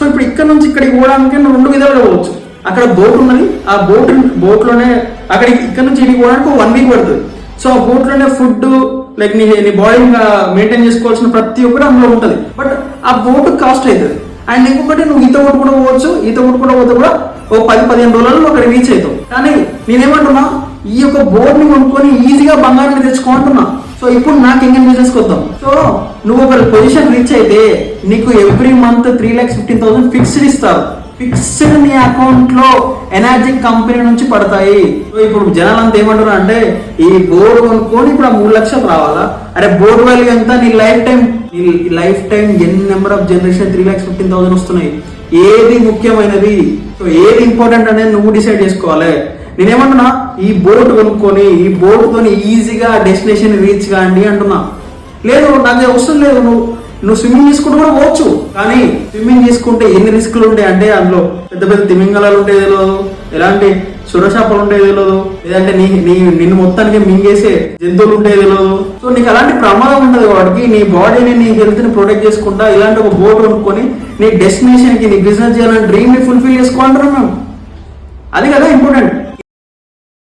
So ఇప్పుడు ఇక్కడ నుంచి ఇక్కడికి పోవడానికి నువ్వు 2 విధాలుగా పోవచ్చు. అక్కడ బోట్ ఉన్నది, ఆ బోట్లోనే అక్కడ ఇక్కడ నుంచి ఇక్కడికి పోవడానికి 1 వీక్ పడుతుంది. సో ఆ బోట్లోనే ఫుడ్ లైక్ నీ బాడీ మెయింటైన్ చేసుకోవాల్సిన ప్రతి ఒక్కటి అందులో ఉంటుంది. బట్ ఆ బోట్ కాస్ట్ అవుతుంది. అండ్ ఇంకొకటి నువ్వు ఈత కొట్టు కూడా పోవచ్చు. ఈత కొట్టు కూడా పోతే కూడా ఓ 10-15 రోజులలో అక్కడ రీచ్ అవుతావు. కానీ నేనేమంటున్నా, ఈ యొక్క బోట్ ని కొనుక్కొని ఈజీగా బంగారాన్ని తెచ్చుకుంటున్నా. సో ఇప్పుడు నాకు ఇండియన్ బిజినెస్ వద్దాం. సో నువ్వు ఒక పొజిషన్ రీచ్ అయితే నీకు ఎవ్రీ మంత్ 3,15,000 ఫిక్స్డ్ ఇస్తారు. ఫిక్స్డ్ నీ అకౌంట్ లో ఎనర్జీ కంపెనీ నుంచి పడతాయి. సో ఇప్పుడు జనాలంతా ఏమంటారు అంటే, ఈ బోర్డు కొనుక్కొని ఇప్పుడు ఆ 3 లక్షలు రావాలా? అరే బోర్డు వాల్యూ ఎంత? నీ life time n number of generation 3,15,000 వస్తున్నాయి. ఏది ముఖ్యమైనది, సో ఏది ఇంపార్టెంట్ అనేది నువ్వు డిసైడ్ చేసుకోవాలి. నేనేమంటున్నా, ఈ బోట్ కొనుక్కొని ఈ బోట్తో ఈజీగా డెస్టినేషన్ రీచ్ కాండి అంటున్నా. లేదు నాకు అవసరం లేదు, నువ్వు స్విమ్మింగ్ చేసుకుంటూ కూడా పోవచ్చు. కానీ స్విమ్మింగ్ చేసుకుంటే ఎన్ని రిస్కులు ఉంటాయి అంటే, అందులో పెద్ద పెద్ద తిమింగలాలు ఉంటాయి తెలియదు, ఎలాంటి సురశాపలు ఉంటాయి తెలియదు, లేదంటే నిన్ను మొత్తానికి మింగేసే జంతువులు ఉంటాయి తెలియదు. సో నీకు అలాంటి ప్రమాదం ఉంటుంది. వాటికి నీ బాడీని నీ హెల్త్ ని ప్రొటెక్ట్ చేసుకుంటా ఇలాంటి ఒక బోట్ కొనుక్కొని నీ డెస్టినేషన్ కి నీ బిజినెస్ చేయాలని డ్రీమ్ ని ఫుల్ఫిల్ చేసుకోవాలంటారు మేము. అది కదా ఇంపార్టెంట్.